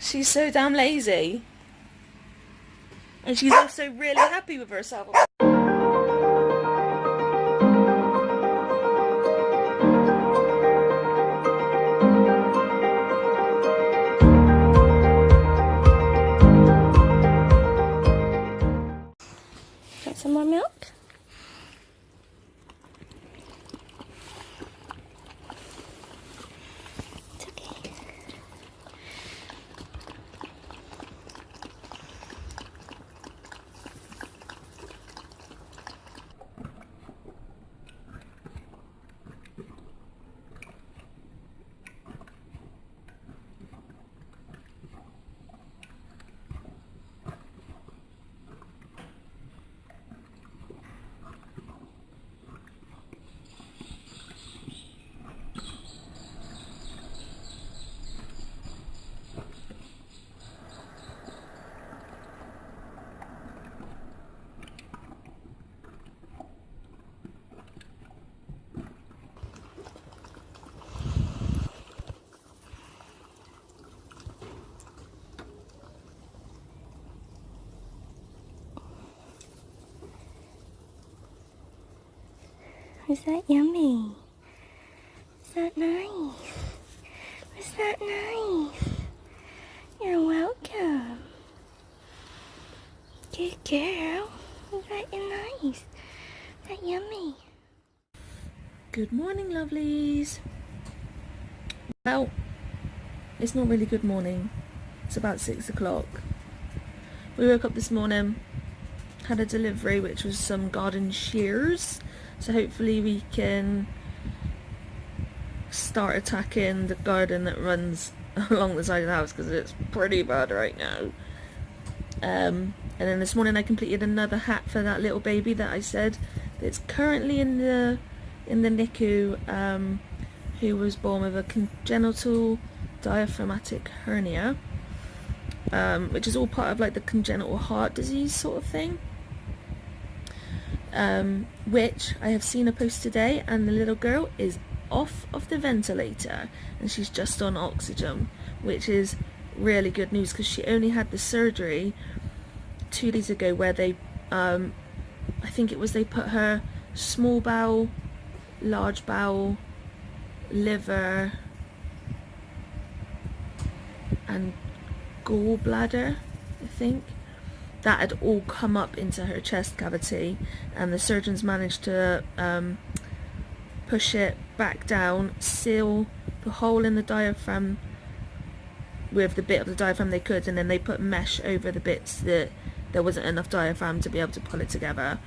She's so damn lazy. And she's also really happy with herself. Got some more milk? It's okay. Was that yummy? Was that nice? Was that nice? You're welcome. Good girl. Was that nice? Was that yummy? Good morning, lovelies. Well, it's not really good morning. It's about 6 o'clock. We woke up this morning, had a delivery which was some garden shears. So hopefully we can start attacking the garden that runs along the side of the house, because it's pretty bad right now. And then this morning I completed another hat for that little baby that I said that's currently in the NICU, who was born with a congenital diaphragmatic hernia, which is all part of like the congenital heart disease sort of thing. Which I have seen a post today, and the little girl is off of the ventilator and she's just on oxygen, which is really good news, because she only had the surgery 2 days ago where they I think it was they put her small bowel, large bowel, liver and gallbladder, I think, that had all come up into her chest cavity, and the surgeons managed to push it back down, seal the hole in the diaphragm with the bit of the diaphragm they could, and then they put mesh over the bits that there wasn't enough diaphragm to be able to pull it together.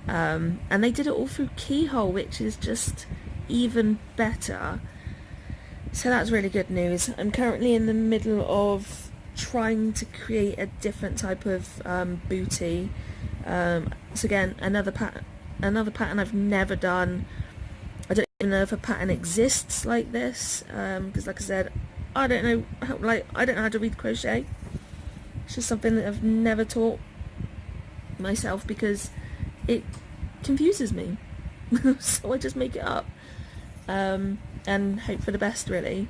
And they did it all through keyhole, which is just even better. So that's really good news. I'm currently in the middle of trying to create a different type of booty. So again, another pattern I've never done. I don't even know if a pattern exists like this, because like I said, I don't know how to read crochet. It's just something that I've never taught myself because it confuses me. So I just make it up, and hope for the best, really.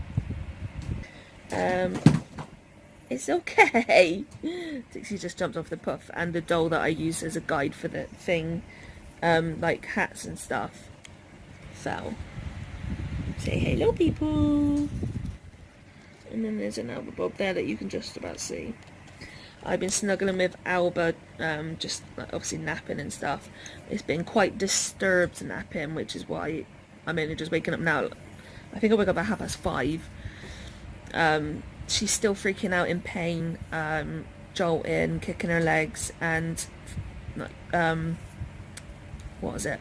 It's okay. Dixie just jumped off the puff, and the doll that I use as a guide for the thing, like hats and stuff, fell. Say hello, people. And then there's an Alba Bob there that you can just about see. I've been snuggling with Alba, just like, obviously napping and stuff. It's been quite disturbed napping, which is why I'm only just waking up now. I think I woke up at 5:30. She's still freaking out in pain, jolting, kicking her legs, and what was it?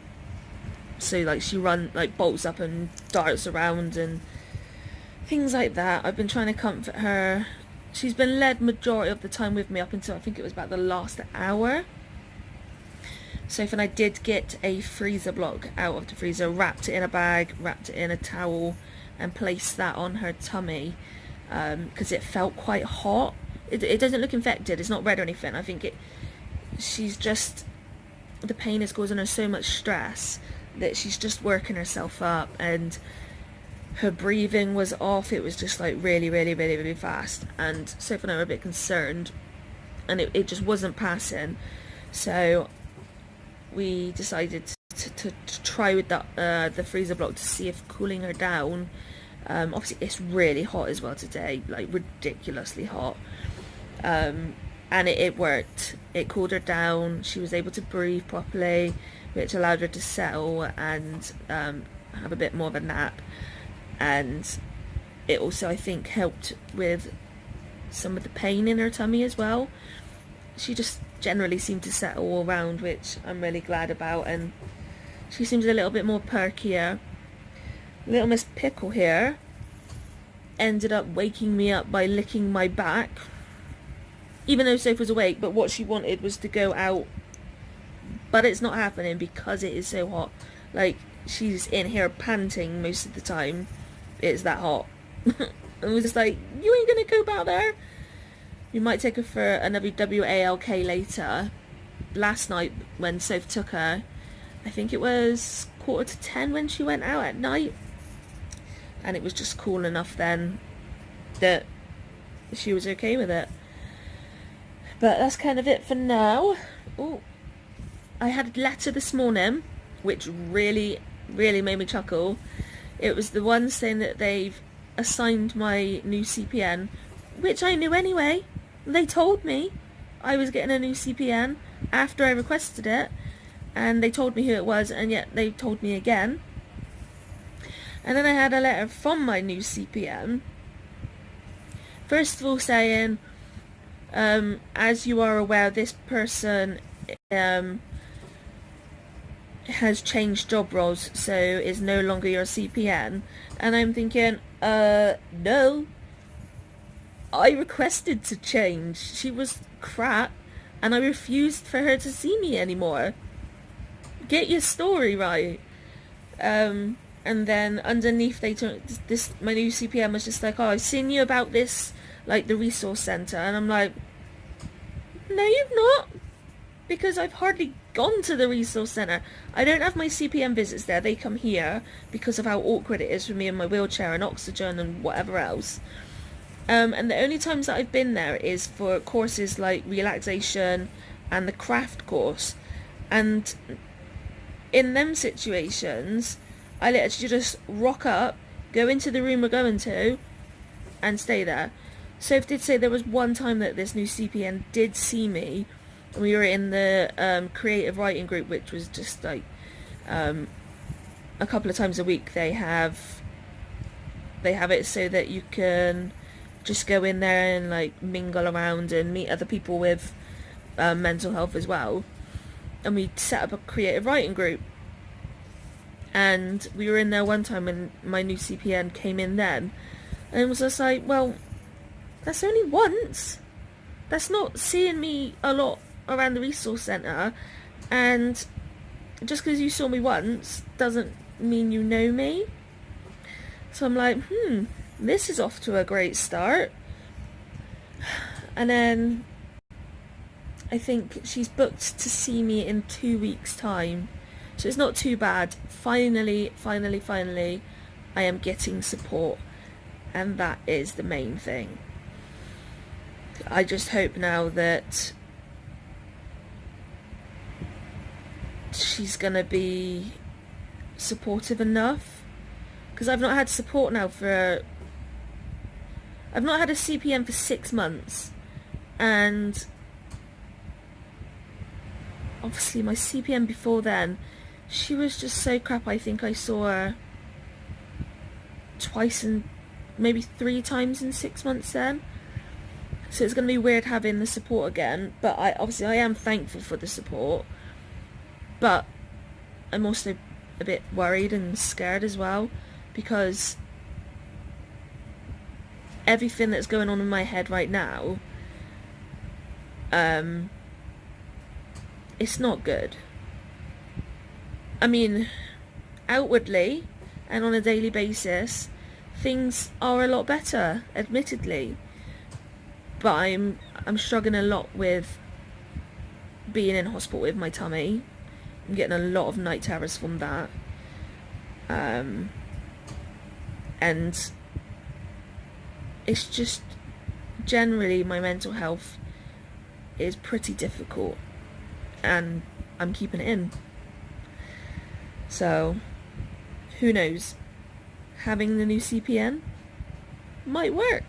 So like she bolts up and darts around and things like that. I've been trying to comfort her. She's been led majority of the time with me up until I think it was about the last hour. Sophie and I did get a freezer block out of the freezer, wrapped it in a bag, wrapped it in a towel, and placed that on her tummy. Because it felt quite hot. It doesn't look infected, it's not red or anything. I think she's just, the pain is causing her so much stress that she's just working herself up, and her breathing was off. It was just like really, really, really, really fast. And Sophie and I were a bit concerned, and it just wasn't passing. So we decided to try with the freezer block to see if cooling her down. Obviously it's really hot as well today, like ridiculously hot. And it worked. It cooled her down. She was able to breathe properly, which allowed her to settle and have a bit more of a nap. And it also, I think, helped with some of the pain in her tummy as well. She just generally seemed to settle all around, which I'm really glad about, and she seems a little bit more perkier. Little Miss Pickle here ended up waking me up by licking my back, even though Soph was awake, but what she wanted was to go out, but it's not happening because it is so hot. Like, she's in here panting most of the time. It's that hot. And was just like, you ain't gonna go back there. We might take her for another WALK later. Last night when Soph took her, I think it was 9:45 when she went out at night, and it was just cool enough then that she was okay with it. But that's kind of it for now. Oh, I had a letter this morning which really, really made me chuckle. It was the one saying that they've assigned my new CPN, which I knew anyway. They told me I was getting a new CPN after I requested it, and they told me who it was, and yet they told me again. And then I had a letter from my new CPN, first of all saying, as you are aware, this person has changed job roles, so is no longer your CPN. And I'm thinking, no, I requested to change. She was crap, and I refused for her to see me anymore. Get your story right. And then underneath they took this, my new CPN was just like, oh, I've seen you about this, like the resource centre. And I'm like, no you've not, because I've hardly gone to the resource centre. I don't have my CPN visits there. They come here because of how awkward it is for me in my wheelchair and oxygen and whatever else. And the only times that I've been there is for courses like relaxation and the craft course. And in them situations, I literally just rock up, go into the room we're going to, and stay there. Soph did say there was one time that this new CPN did see me. We were in the creative writing group, which was just like a couple of times a week. They have it so that you can just go in there and like mingle around and meet other people with mental health as well. And we set up a creative writing group, and we were in there one time when my new CPN came in then, and it was just like, well, that's only once. That's not seeing me a lot around the resource centre, and just because you saw me once doesn't mean you know me. So I'm like, this is off to a great start. And then I think she's booked to see me in 2 weeks' time, so it's not too bad. Finally, I am getting support, and that is the main thing. I just hope now that she's gonna be supportive enough, because I've not had support now I've not had a CPN for 6 months, and obviously my CPN before then, she was just so crap. I think I saw her twice and maybe 3 times in 6 months then. So it's going to be weird having the support again, but I am thankful for the support, but I'm also a bit worried and scared as well, because everything that's going on in my head right now, it's not good. I mean, outwardly and on a daily basis, things are a lot better, admittedly. But I'm struggling a lot with being in hospital with my tummy. I'm getting a lot of night terrors from that. And it's just generally my mental health is pretty difficult, and I'm keeping it in. So who knows, having the new CPN might work,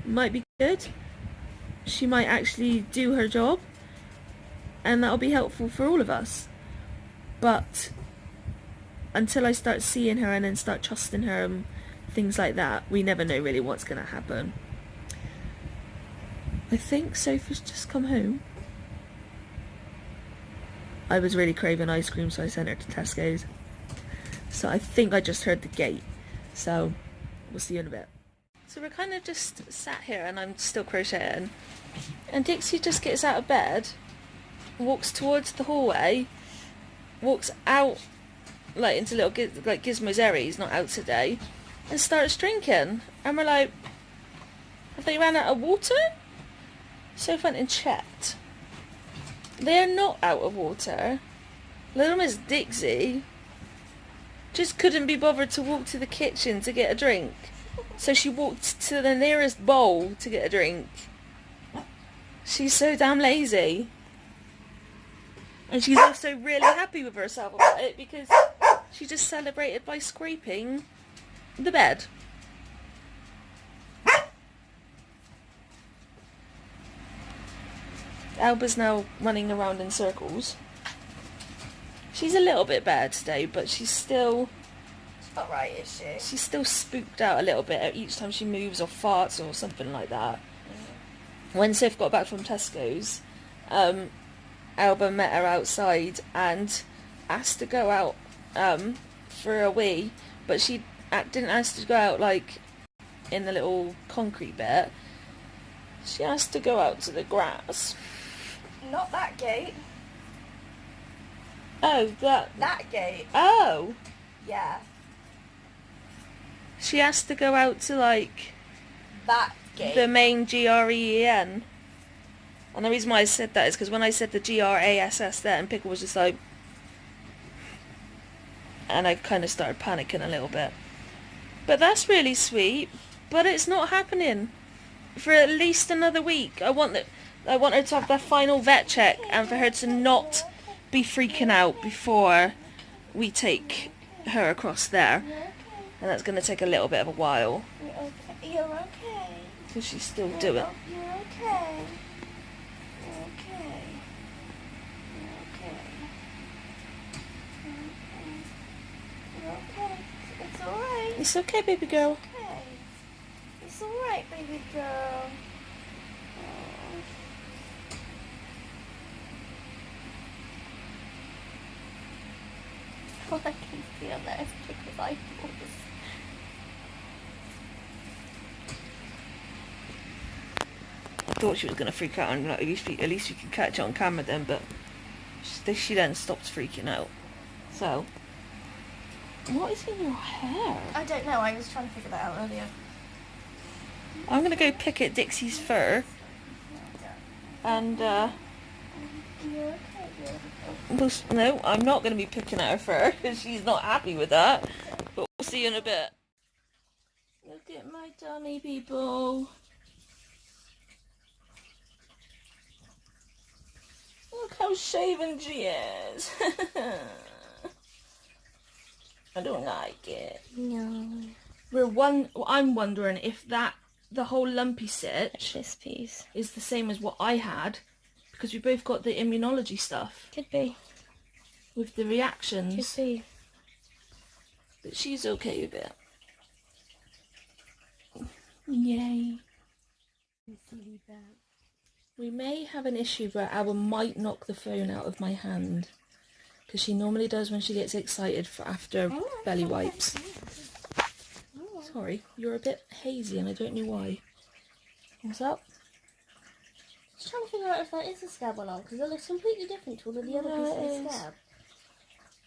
might be good. She might actually do her job, and that'll be helpful for all of us. But until I start seeing her and then start trusting her and things like that, we never know really what's going to happen. I think Sophie's just come home. I was really craving ice cream, so I sent her to Tesco's. So I think I just heard the gate. So we'll see you in a bit. So we're kind of just sat here and I'm still crocheting. And Dixie just gets out of bed, walks towards the hallway, walks out like into little like Gizmo's area, he's not out today, and starts drinking. And we're like, have they ran out of water? So went and checked. They are not out of water. Little Miss Dixie just couldn't be bothered to walk to the kitchen to get a drink. So she walked to the nearest bowl to get a drink. She's so damn lazy. And she's also really happy with herself about it because she just celebrated by scraping the bed. Alba's now running around in circles. She's a little bit better today, but she's still... She's not right, is she? She's still spooked out a little bit each time she moves or farts or something like that. When Soph got back from Tesco's, Alba met her outside and asked to go out for a wee, but she didn't ask to go out like in the little concrete bit. She asked to go out to the grass. Not that gate. Oh, That gate. Oh. Yeah. She asked to go out to like That gate. the main GREEN. And the reason why I said that is because when I said the GRASS then, Pickle was just like... And I kind of started panicking a little bit. But that's really sweet. But it's not happening for at least another week. I want her to have the final vet check and for her to not be freaking out before we take her across there. And that's going to take a little bit of a while. You're okay. You're okay. Because she's still doing it. You're okay. You're okay. You're okay. You're okay. It's alright. It's okay, baby girl. Okay. It's alright, baby girl. All I can see on there is Pickle's eyeballs. I thought she was going to freak out and like, at least we can catch it on camera then, but she then stopped freaking out. So, what is in your hair? I don't know, I was trying to figure that out earlier. I'm going to go pick at Dixie's fur. And, You're okay, no, I'm not going to be picking at her fur because she's not happy with that. But we'll see you in a bit. Look at my dummy, people. Look how shaven she is. I don't like it. No. I'm wondering if the whole lumpy stitch This piece. is the same as what I had, because we both got the immunology stuff Could be. with the reactions. Could be. But she's okay with it. Yay. We may have an issue where Alba might knock the phone out of my hand, because she normally does when she gets excited after belly wipes. Sorry, you're a bit hazy and I don't know why. What's up? Just trying to figure out if that is a scab or not, because it looks completely different to all of the other pieces of the scab.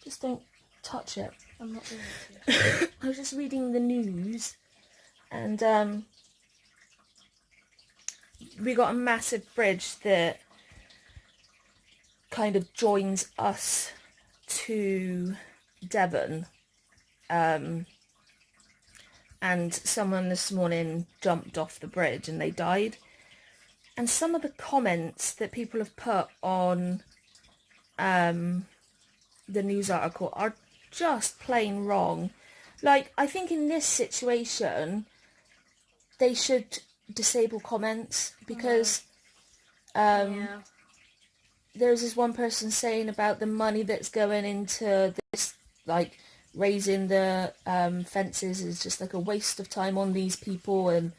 Just don't touch it. I'm not going to. I was just reading the news, and we got a massive bridge that kind of joins us to Devon. and someone this morning jumped off the bridge and they died. And some of the comments that people have put on the news article are just plain wrong. Like, I think in this situation, they should disable comments, because there's this one person saying about the money that's going into this, like, raising the fences is just like a waste of time on these people and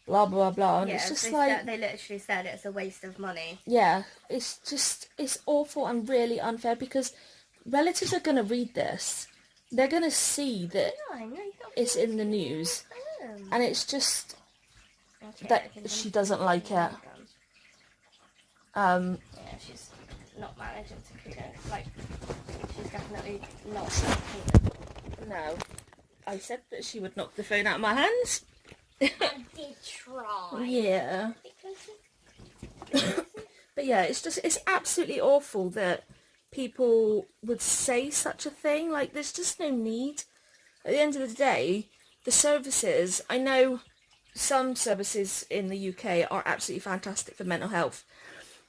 blah blah blah, and it's just like they literally said it's a waste of money. Yeah, it's awful and really unfair, because relatives are going to read this, they're going to see that it's in the news, and it's just that she doesn't like it. Yeah, she's not managing to clean it. Like, she's definitely not clean it. No, I said that she would knock the phone out of my hands. I did try. Yeah. But yeah, it's absolutely awful that people would say such a thing. Like, there's just no need. At the end of the day, the services, I know some services in the UK are absolutely fantastic for mental health,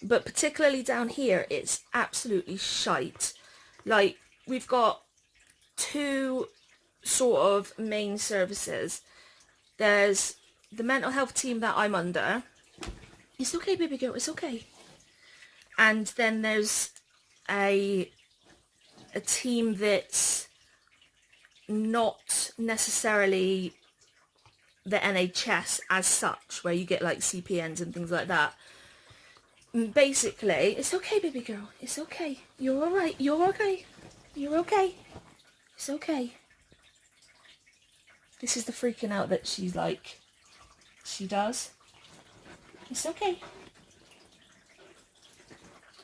but particularly down here, it's absolutely shite. Like, we've got two sort of main services. There's the mental health team that I'm under. It's okay, baby girl, it's okay. And then there's a team that's not necessarily the NHS as such, where you get like CPNs and things like that. Basically, it's okay, baby girl, it's okay. You're alright, you're okay. You're okay. It's okay. This is the freaking out that she's like, she does. It's okay.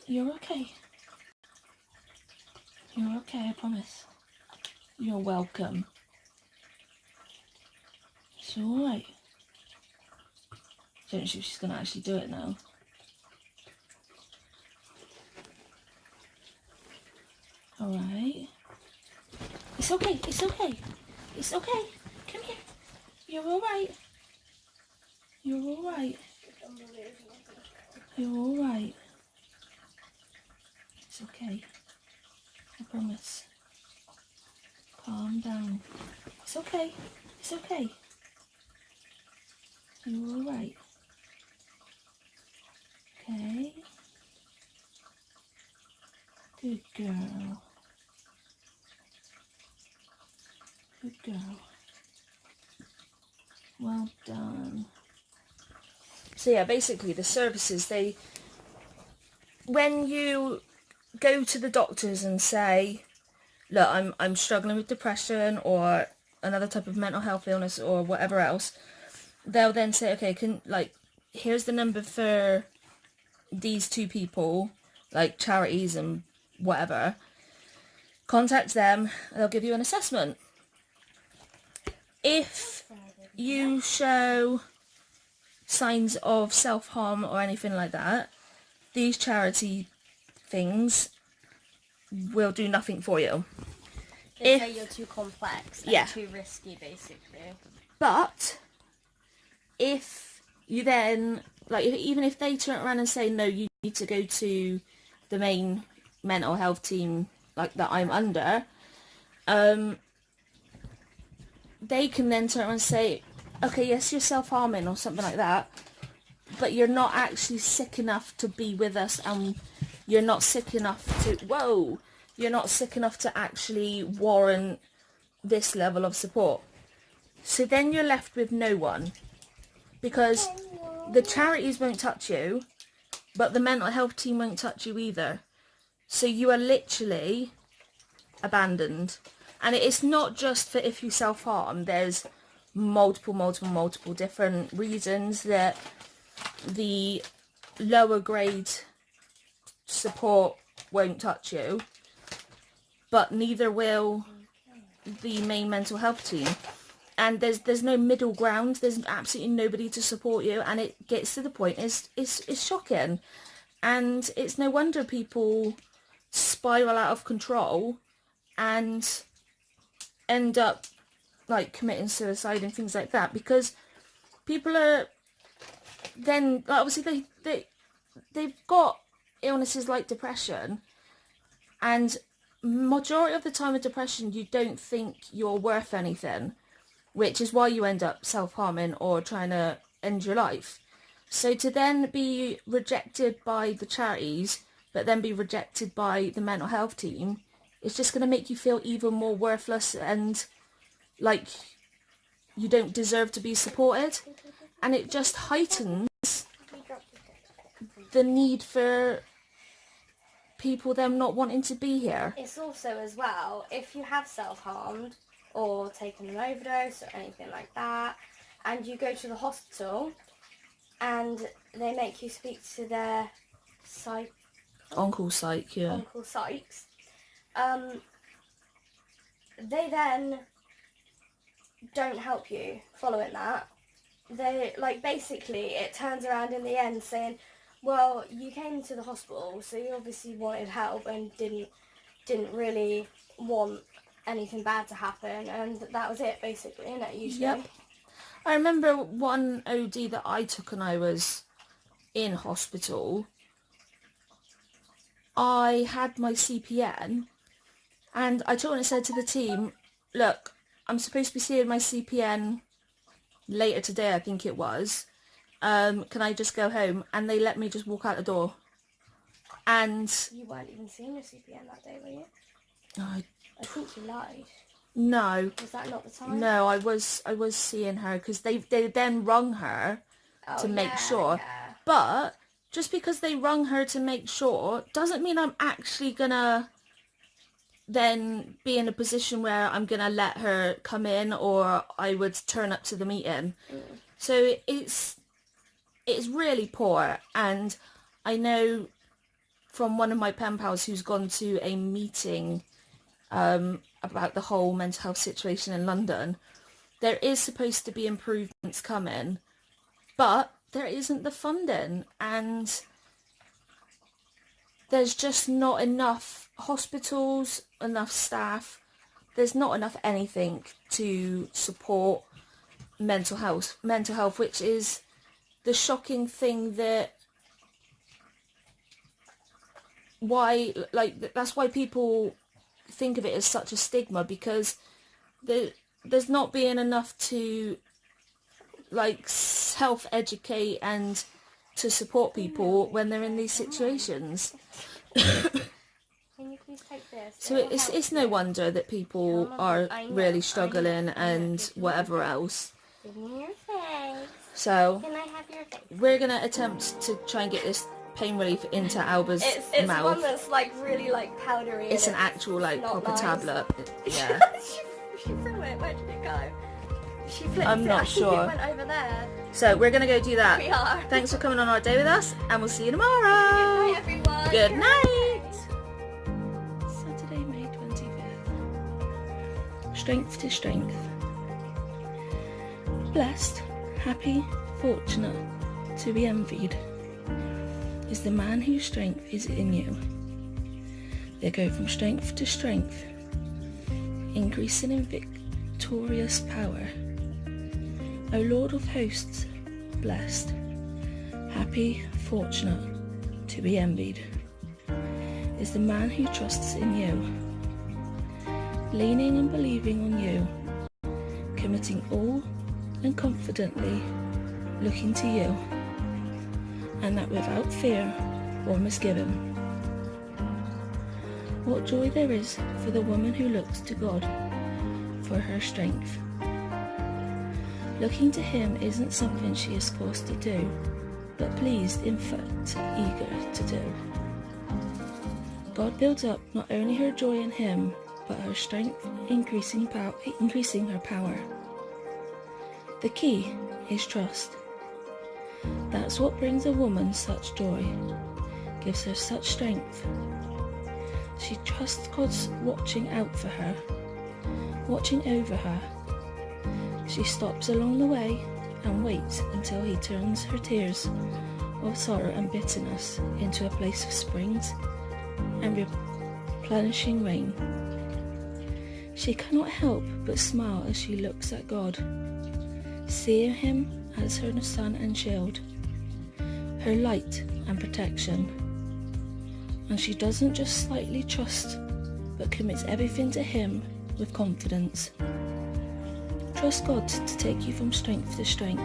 You're okay. You're okay, I promise. You're welcome. It's alright. Don't know if she's going to actually do it now. Alright. It's okay, it's okay. It's okay. Come here. You're alright. You're alright. You're alright. It's okay. I promise. Calm down. It's okay. It's okay. You're alright. Okay. Good girl. Good girl. Well done. So yeah, basically the services, when you go to the doctors and say, look, I'm struggling with depression or another type of mental health illness or whatever else, they'll then say, okay, here's the number for these two people, like charities and whatever. Contact them, they'll give you an assessment. If you show signs of self-harm or anything like that, these charity things will do nothing for you. They say you're too complex and too risky, basically. But if you then, even if they turn around and say, no, you need to go to the main mental health team, like, that I'm under, they can then turn around and say, okay, yes, you're self-harming or something like that, but you're not actually sick enough to be with us, and you're not sick enough to actually warrant this level of support. So then you're left with no one, because the charities won't touch you, but the mental health team won't touch you either. So you are literally abandoned. And it's not just for if you self-harm. There's multiple different reasons that the lower grade support won't touch you, but neither will the main mental health team. And there's no middle ground. There's absolutely nobody to support you, and it gets to the point it's shocking. And it's no wonder people spiral out of control and end up like committing suicide and things like that, because people are then, obviously they've got illnesses like depression, and majority of the time with depression you don't think you're worth anything, which is why you end up self-harming or trying to end your life. So to then be rejected by the charities, but then be rejected by the mental health team, it's just going to make you feel even more worthless and like you don't deserve to be supported. And it just heightens the need for people them not wanting to be here. It's also as well, if you have self-harmed or taken an overdose or anything like that, and you go to the hospital and they make you speak to their On-call psych, yeah. On-call psychs, they then don't help you following that. They, like, basically it turns around in the end saying, well, you came to the hospital, so you obviously wanted help and didn't really want anything bad to happen, and that was it, basically, isn't it, usually? Yep. I remember one OD that I took when I was in hospital. I had my CPN, and I told and said to the team, look, I'm supposed to be seeing my CPN later today, I think it was. Can I just go home? And they let me just walk out the door. And you weren't even seeing your CPN that day, were you? I think you lied. No. Was that not the time? No, I was seeing her, because they then rung her to make sure. Yeah. But just because they rung her to make sure doesn't mean I'm actually gonna then be in a position where I'm gonna let her come in, or I would turn up to the meeting. So it's really poor. And I know from one of my pen pals who's gone to a meeting about the whole mental health situation in London, there is supposed to be improvements coming, but there isn't the funding, and there's just not enough hospitals, enough staff, there's not enough anything to support mental health, which is the shocking thing, that that's why people think of it as such a stigma, because there's not being enough to like self-educate and to support people when they're in these situations. Can you please take this? So it's no wonder that people are really struggling and whatever else. Give me your face. So Can I have your face? we're gonna attempt to try and get this pain relief into Alba's It's mouth. one that's like really like powdery. It's an actual like not proper nice. tablet. Yeah. she threw it. Where did it go? She flipped I'm it. not I think sure. It went over there. So we're gonna go do that. We are. Thanks for coming on our day with us, and we'll see you tomorrow. Good night, everyone. Good night. Saturday, May 25th. Strength to strength. Blessed, happy, fortunate, to be envied is the man whose strength is in you. They go from strength to strength, increasing in victorious power. O Lord of hosts, blessed, happy, fortunate, to be envied is the man who trusts in you, leaning and believing on you, committing all and confidently looking to you, and that without fear or misgiving. What joy there is for the woman who looks to God for her strength. Looking to him isn't something she is forced to do, but pleased, in fact, eager to do. God builds up not only her joy in him, but her strength, increasing her power. The key is trust. That's what brings a woman such joy, gives her such strength. She trusts God's watching out for her, watching over her. She stops along the way and waits until he turns her tears of sorrow and bitterness into a place of springs and replenishing rain. She cannot help but smile as she looks at God, seeing him as her sun and shield, her light and protection. And she doesn't just slightly trust, but commits everything to him with confidence. Trust God to take you from strength to strength.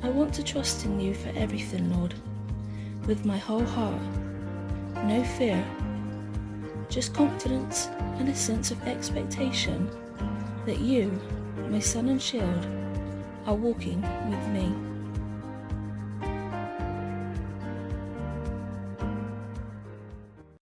I want to trust in you for everything, Lord, with my whole heart. No fear, just confidence and a sense of expectation that you, my sun and shield, are walking with me.